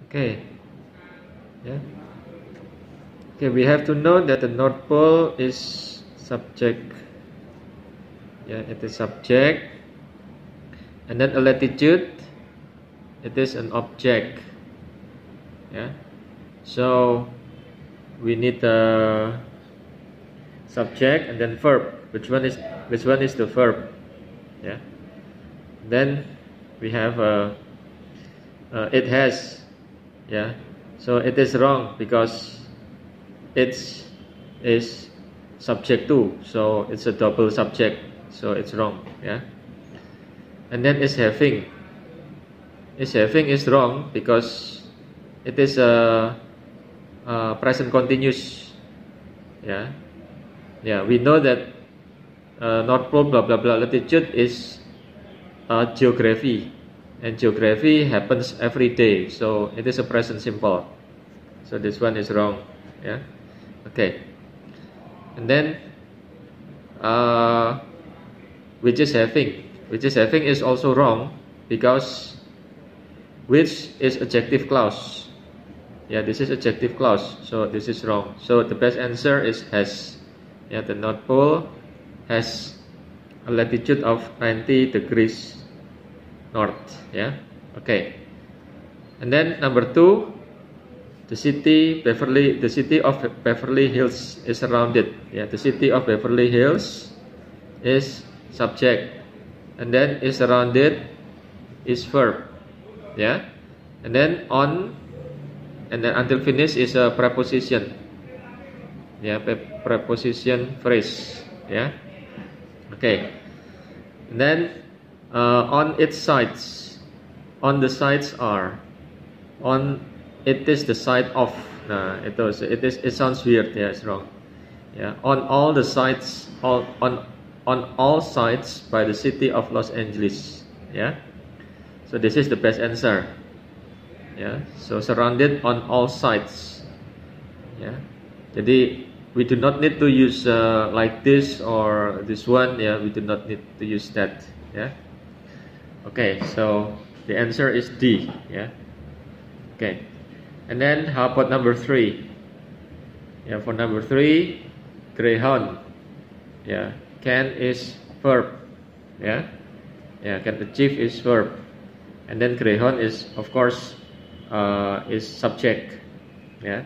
Okay. Yeah. Okay, we have to know that the North Pole is subject. Yeah, it is subject. And then a latitude, it is an object. Yeah. So we need a subject and then verb. Which one is the verb? Yeah. Then we have it has. Yeah. So it is wrong because it is subject to, so it's a double subject, so it's wrong. Yeah. And then is having is wrong because it is a present continuous. Yeah. Yeah, we know that North Pole blah blah blah latitude is geography, and geography happens every day, so it is a present simple, so this one is wrong. Yeah. Okay. And then which is having is also wrong because which is adjective clause. Yeah, this is adjective clause, so this is wrong. So the best answer is has. Yeah, the North Pole has a latitude of 90 degrees north. Yeah. Okay. And then number 2, the city of Beverly Hills is surrounded. Yeah, the city of Beverly Hills is subject, and then is surrounded is verb. Yeah. And then on, and then until finish is a preposition. Yeah, preposition phrase. Yeah. Okay. And then on its sides, on the sides are, on it is the side of. It sounds weird. Yeah, it's wrong. Yeah, on all the sides, on all sides by the city of Los Angeles. Yeah. So this is the best answer. Yeah. So surrounded on all sides. Yeah. Jadi we do not need to use like this or this one. Yeah, we do not need to use that. Yeah. Okay, so the answer is D. Yeah. Okay. And then how about number 3? Yeah, for number 3, greyhound. Yeah, can is verb. Yeah. Yeah, can achieve is verb. And then greyhound is, of course, is subject. Yeah.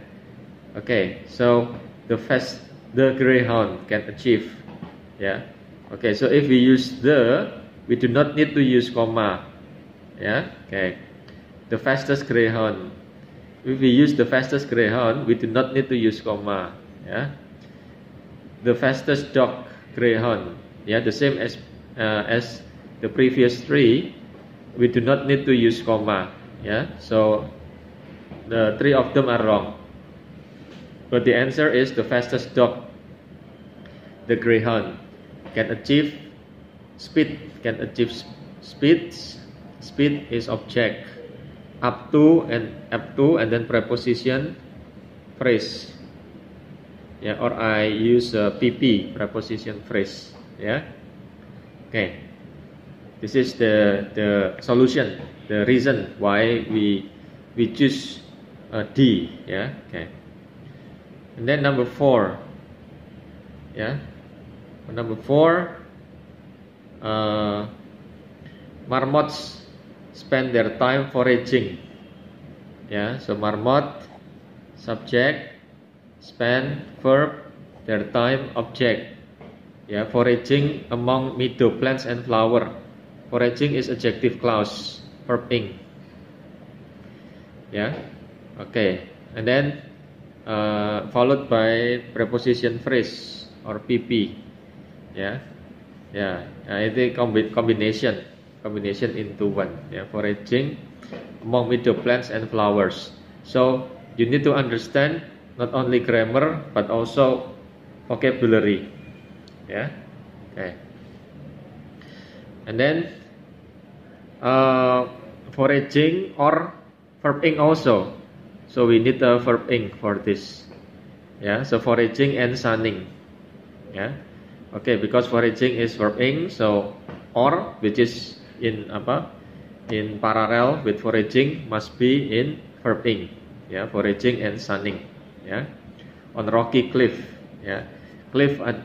Okay, so the greyhound can achieve. Yeah. Okay, so if we use we do not need to use comma. Yeah. Okay. The fastest greyhound. If we use the fastest greyhound, we do not need to use comma. Yeah. The fastest dog, greyhound. Yeah, the same as the previous 3. We do not need to use comma. Yeah. So the 3 of them are wrong. But the answer is the fastest dog, the greyhound, can achieve speed. Can achieve speed. Speed is object. Up to, and then preposition phrase. Yeah, or I use PP, preposition phrase. Yeah. Okay. This is the solution, the reason why we choose D. Yeah. Okay. And then number 4. Yeah. Number 4, marmots spend their time foraging. Yeah, so marmot, subject, spend, verb, their time, object. Yeah, foraging among meadow plants and flower. Foraging is adjective clause, verb ing. Yeah, okay. And then followed by preposition phrase or PP. Yeah, yeah. Itu combination into one. Yeah, foraging among meadow plants and flowers. So you need to understand not only grammar but also vocabulary. Yeah. Okay. And then foraging or verb ing also. So we need a verb ing for this. Yeah. So foraging and sunning. Yeah. Okay, because foraging is verb ing, so or which is in parallel with foraging must be in verb ing, ya, foraging and sunning, ya. On rocky cliff, ya, cliff on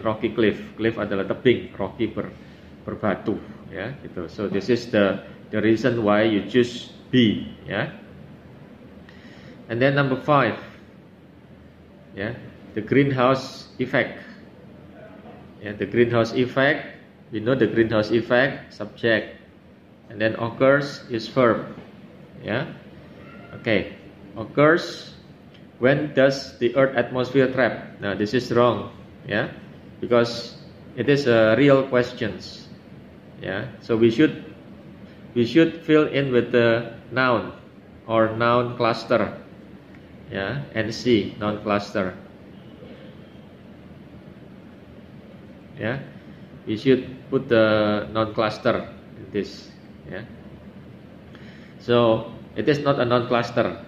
rocky cliff, cliff adalah tebing, rocky berbatu, ya, gitu. So this is the reason why you choose B, ya. And then number 5, ya, the greenhouse effect. Yeah, the greenhouse effect, we know the greenhouse effect, subject, and then occurs is verb. Yeah, okay, occurs when does the Earth atmosphere trap? Now this is wrong. Yeah, because it is a real questions. Yeah, so we should fill in with the noun or noun cluster. Yeah, NC, noun cluster. Yeah, we should put the noun cluster in this. Yeah, so it is not a noun cluster,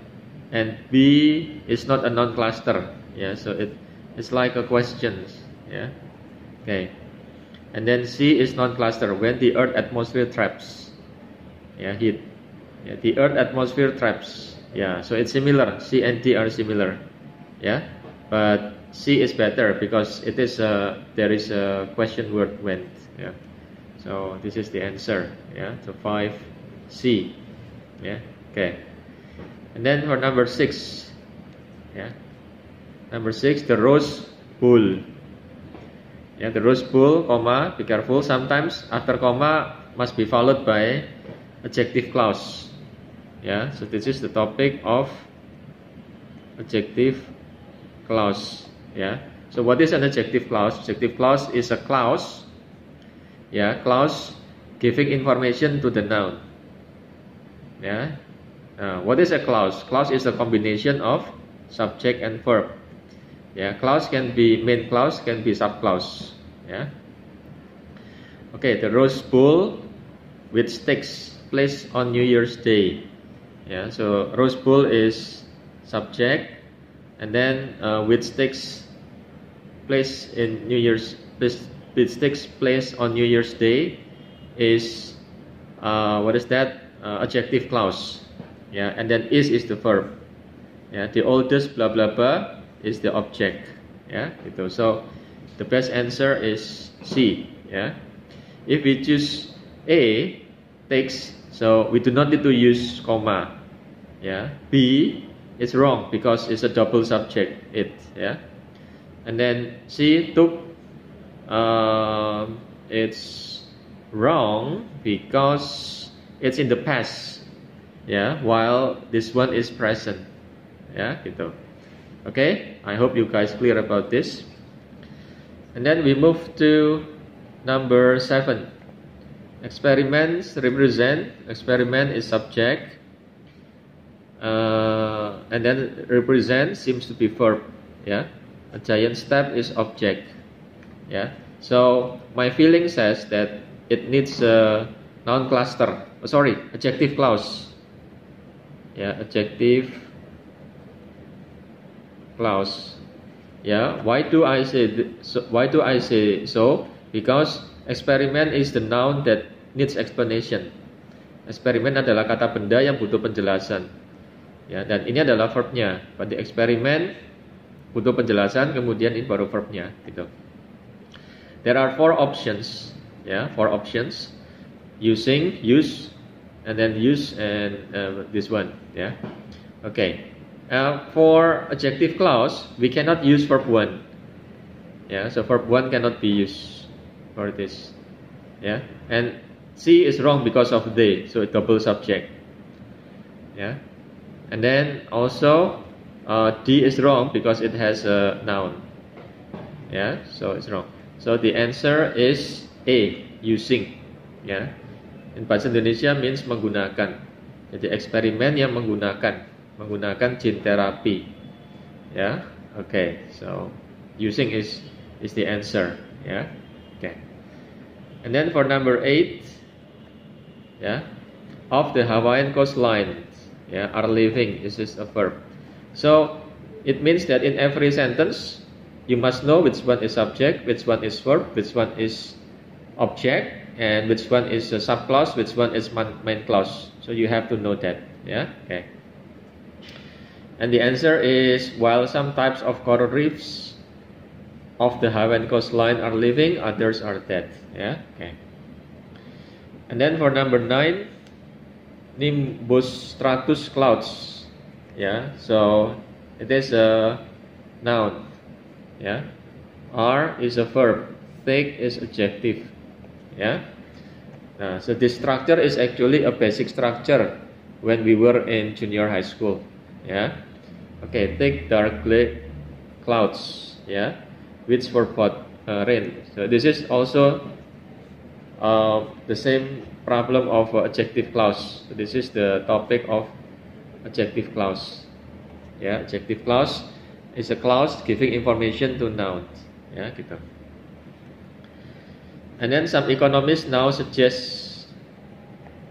and B is not a noun cluster. Yeah, so it's like a question. Yeah, okay, and then C is noun cluster when the Earth atmosphere traps. Yeah, heat. Yeah, the Earth atmosphere traps. Yeah, so it's similar. C and D are similar. Yeah, but C is better because it is there is a question word when. Yeah, so this is the answer. Yeah, so 5C. Yeah, okay. And then for number 6. Yeah, number 6, the rose bowl. Yeah, the rose bowl, comma. Be careful. Sometimes after comma must be followed by adjective clause. Yeah, so this is the topic of adjective clause. Yeah, so what is an adjective clause? Adjective clause is a clause, yeah, clause giving information to the noun. Yeah, what is a clause? Clause is a combination of subject and verb. Yeah, clause can be main clause, can be subclause. Yeah, okay, the rose bowl which takes place on New Year's Day. Yeah, so rose bowl is subject, and then which takes place in New Year's, which takes place on New Year's Day is what is that? Adjective clause. Yeah, and then is the verb. Yeah, the oldest blah blah blah is the object. Yeah, gitu. So the best answer is C. Yeah, if we choose A, takes, so we do not need to use comma. Yeah, B is wrong because it's a double subject. It. Yeah, and then C, took, it's wrong because it's in the past. Yeah, while this one is present. Yeah, gitu. Okay, I hope you guys clear about this. And then we move to number 7. Experiments represent. Experiment is subject, and then represent seems to be verb. Yeah, a giant step is object. Yeah, so my feeling says that it needs a noun cluster. Oh, sorry, adjective clause. Yeah, adjective clause. Yeah, why do I say so? Because experiment is the noun that needs explanation. Eksperimen adalah kata benda yang butuh penjelasan. Ya, dan ini adalah verbnya. Pada eksperimen butuh penjelasan, kemudian ini baru verbnya, gitu. There are 4 options. Ya, 4 options. Using, use, and then use, and this one. Ya, okay. For adjective clause, we cannot use verb 1. Yeah, so verb 1 cannot be used for this. Yeah, and C is wrong because of they, so double subject. Yeah, and then also D is wrong because it has a noun. Yeah, so it's wrong. So the answer is A, using. Yeah, in bahasa Indonesia means menggunakan. Jadi eksperimen yang menggunakan gene therapy. Yeah, okay. So using is the answer. Yeah, okay. And then for number 8, yeah, of the Hawaiian coastline, yeah, are living. This is a verb. So it means that in every sentence you must know which one is subject, which one is verb, which one is object, and which one is a subclause, which one is main clause. So you have to know that. Yeah, okay. And the answer is, while some types of coral reefs of the Hawaiian coastline are living, others are dead. Yeah, okay. And then for number 9, nimbus stratus clouds. Yeah, so it is a noun. Yeah, are is a verb, thick is adjective. Yeah. So this structure is actually a basic structure when we were in junior high school. Yeah. Okay, thick dark gray clouds. Yeah, which forebode rain. So this is also the same problem of adjective clause. So this is the topic of adjective clause. Yeah, adjective clause is a clause giving information to nouns. Ya, gitu. And then some economists now suggest,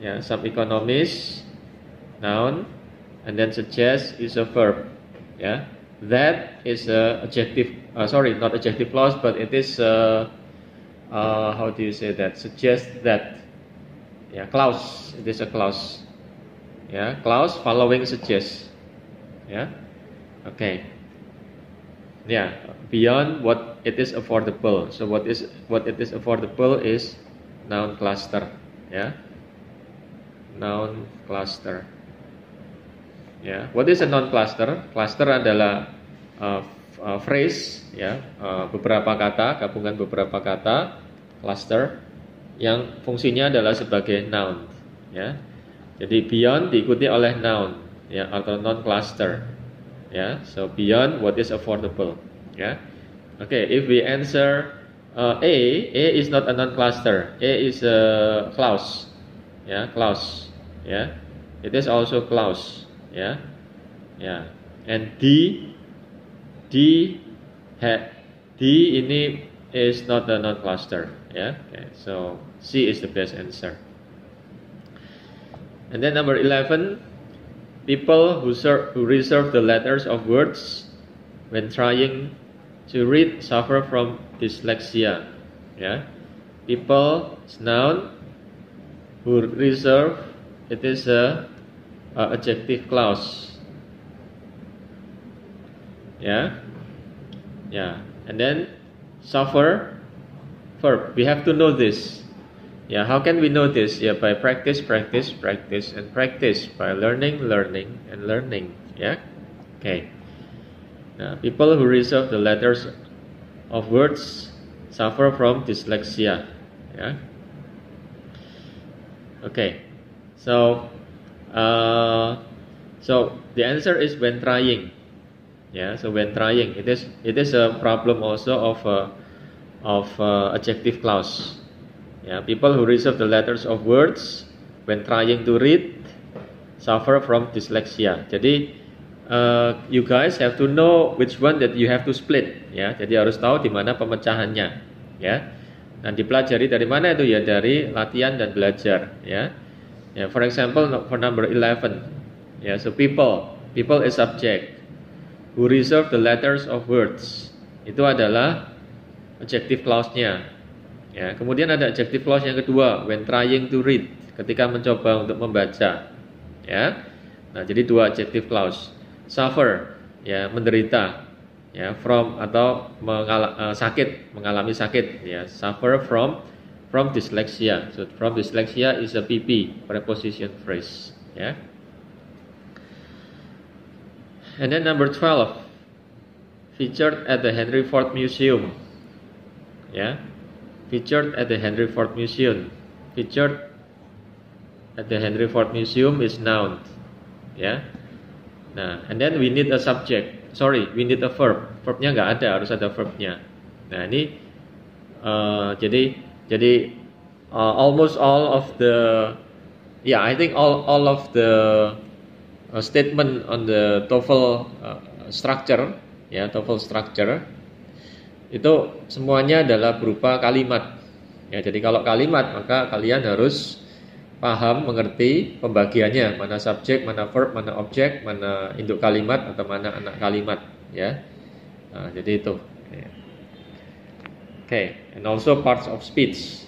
some economists noun, and then suggest is a verb. Yeah, that is a adjective. Not adjective clause, but it is how do you say that? Suggest that. Yeah, clause. It is a clause. Yeah, clause following suggest. Yeah, okay. Yeah, beyond what it is affordable. So what it is affordable is noun cluster. Yeah, noun cluster. Ya, what is a noun cluster? Cluster adalah phrase, beberapa kata, gabungan beberapa kata, cluster, yang fungsinya adalah sebagai noun. Ya, jadi beyond diikuti oleh noun, ya, atau noun cluster. Ya, so beyond what is affordable. Ya, okay. If we answer A is not a noun cluster. A is a clause. Ya, clause. Ya, it is also clause. Ya, ya. And D ini is not a noun cluster. Ya, okay. So C is the best answer. And then number 11, people who reserve the letters of words when trying to read suffer from dyslexia. Ya, people is noun, who reserve, it is a adjective clause. Yeah, and then suffer, verb. We have to know this. Yeah, how can we know this? Yeah, by practice, and practice. By learning, and learning. Yeah, okay. Now, people who reserve the letters of words suffer from dyslexia. Yeah. Okay. So the answer is when trying. Yeah, so when trying, it is a problem also of adjective clause. Yeah, people who reserve the letters of words when trying to read suffer from dyslexia. Jadi you guys have to know which one that you have to split. Ya, jadi harus tahu di mana pemecahannya. Ya, dan dipelajari dari mana itu ya, dari latihan dan belajar. Ya. Yeah, for example, for number 11, so people is subject, who reserve the letters of words, itu adalah adjective clause-nya. Ya, kemudian ada adjective clause yang kedua, when trying to read, ketika mencoba untuk membaca. Ya, nah jadi dua adjective clause. Suffer, ya, menderita, ya, from atau mengalami sakit, ya, suffer from dyslexia. So from dyslexia is a PP, preposition phrase. Yeah. And then number 12, featured at the Henry Ford Museum. Yeah. Featured at the Henry Ford Museum. Featured at the Henry Ford Museum is noun. Yeah. Nah, and then we need a subject. We need a verb. Verbnya nggak ada, harus ada verbnya. Nah, ini jadi almost all of the, I think all of the statement on the TOEFL structure, TOEFL structure itu semuanya adalah berupa kalimat. Ya, jadi kalau kalimat maka kalian harus paham, mengerti pembagiannya, mana subjek, mana verb, mana objek, mana induk kalimat atau mana anak kalimat. Ya, nah, jadi itu. Okay, and also parts of speech.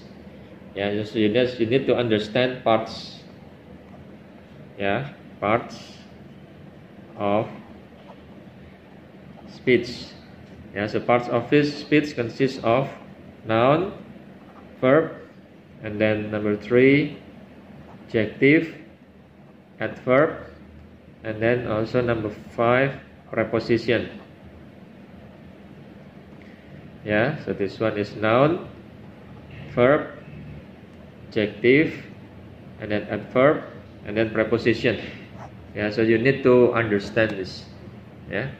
Yeah, so you need to understand parts. Yeah, parts of speech. Yeah, so parts of this speech consists of noun, verb, and then number 3, adjective, adverb, and then also number 5, preposition. Yeah, so this one is noun, verb, adjective, and then adverb, and then preposition. Yeah, so you need to understand this. Yeah.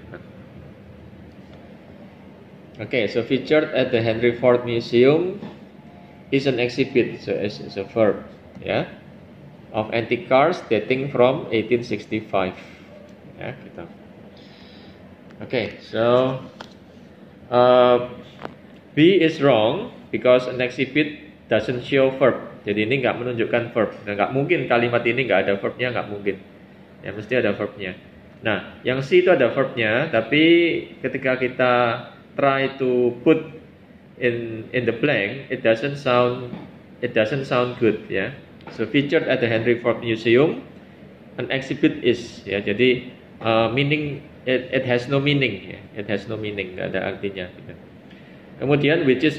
Okay, so featured at the Henry Ford Museum is an exhibit, so it's a verb, yeah, of antique cars dating from 1865. Ya, gitu. Okay, so B is wrong because an exhibit doesn't show verb. Jadi ini nggak menunjukkan verb. Nah, nggak mungkin kalimat ini nggak ada verbnya, nggak mungkin. Ya, mesti ada verbnya. Nah, yang C itu ada verbnya, tapi ketika kita try to put in the blank, it doesn't sound good, ya. So featured at the Henry Ford Museum, an exhibit is, ya. Jadi meaning it has no meaning, ya. It has no meaning, nggak ada artinya. Gitu. Kemudian which is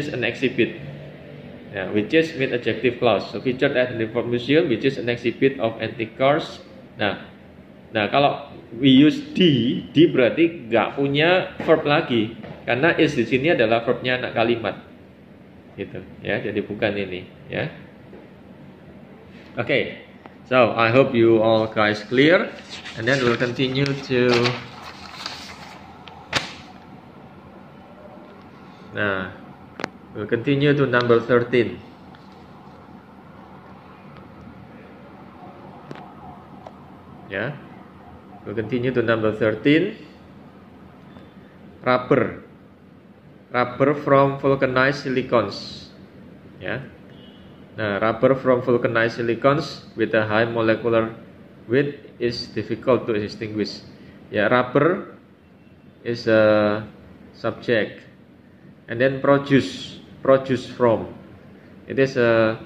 an exhibit, ya, which is with adjective clause. So featured at the Henry Ford Museum, which is an exhibit of antique cars. Nah, kalau we use D berarti nggak punya verb lagi, karena is di sini adalah verbnya anak kalimat, gitu, ya. Jadi bukan ini, ya. Okay, so I hope you all guys clear, and then we'll continue to. Nah, we'll continue to number 13. Ya. We'll continue to number 13. Rubber from vulcanized silicons. Ya. Nah, rubber from vulcanized silicons with a high molecular weight is difficult to distinguish. Ya, rubber is a subject, and then produce from. It is a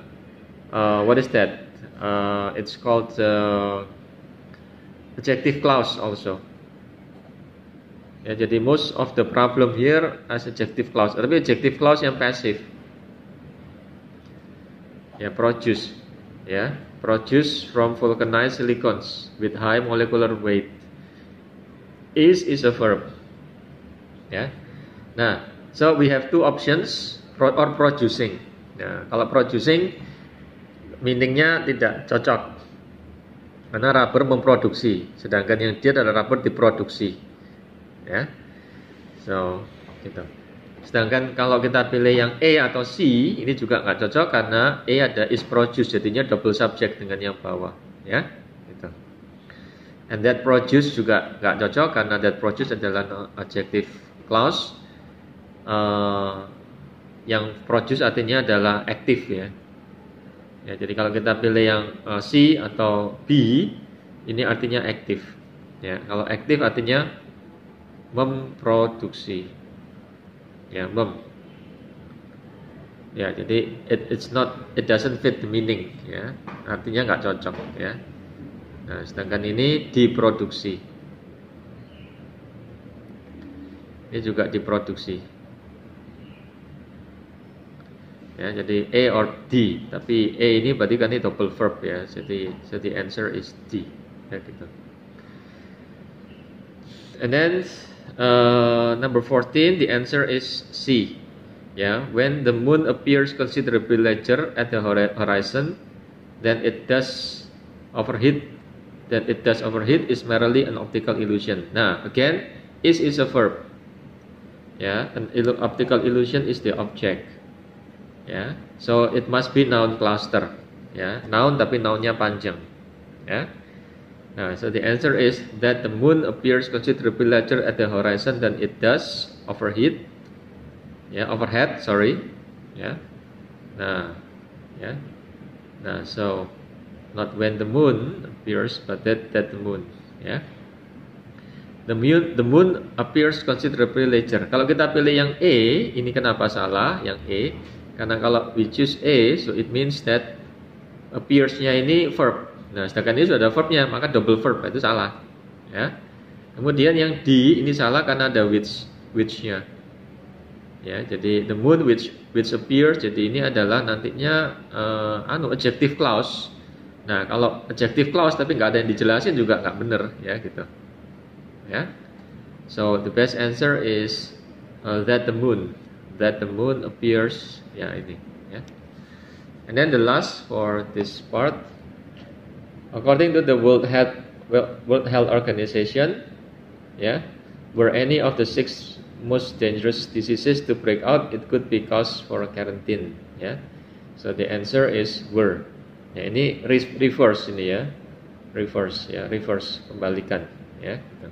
what is that? It's called adjective clause also. Ya, jadi most of the problem here as adjective clause. Tapi adjective clause yang passive. Ya, produce. Ya, produce from vulcanized silicons with high molecular weight. Is a verb. Ya. Nah, so we have two options, or producing. Ya, kalau producing meaningnya tidak cocok. Karena rubber memproduksi, sedangkan yang dia adalah rubber diproduksi, ya. So, gitu. Sedangkan kalau kita pilih yang A atau C, ini juga nggak cocok karena A ada is produce, jadinya double subject dengan yang bawah, ya. Gitu. And that produce juga nggak cocok karena that produce adalah adjective clause. Yang produce artinya adalah active, ya. Ya, jadi kalau kita pilih yang C atau B, ini artinya aktif. Ya, kalau aktif artinya memproduksi. Ya, Ya, jadi it doesn't fit the meaning. Ya, artinya nggak cocok. Ya. Nah, sedangkan ini diproduksi. Ini juga diproduksi. Ya, jadi A or D, tapi A ini berarti kan ini double verb, ya. Jadi the answer is D, ya, gitu. And then number 14, the answer is C. Ya, when the moon appears considerably larger at the horizon, then it does overheat. That it does overheat is merely an optical illusion. Nah, again, is a verb. Ya, an optical illusion is the object. Ya, so it must be noun cluster. Ya, noun tapi nounnya panjang. Ya. Nah, so the answer is that the moon appears considerably larger at the horizon than it does overhead. Ya, overhead, sorry. Ya. Nah, ya. Nah, so not when the moon appears, but that the moon. Ya. The moon appears considerably larger. Kalau kita pilih yang A, ini kenapa salah? Yang A. Karena kalau we choose A, so it means that appears-nya ini verb. Nah, sedangkan ini sudah ada verbnya, maka double verb, itu salah. Ya. Kemudian yang D ini salah karena ada which-nya. Ya, jadi the moon which appears, jadi ini adalah nantinya adjective clause. Nah, kalau adjective clause tapi nggak ada yang dijelasin juga nggak bener ya gitu. Ya. So the best answer is that the moon appears. Ya ini. Ya. And then the last for this part, according to the World Health Organization, yeah, were any of the 6 most dangerous diseases to break out, it could be cause for quarantine. Ya. So the answer is were. Ya, ini reverse ini ya, reverse kembalikan ya. Gitu.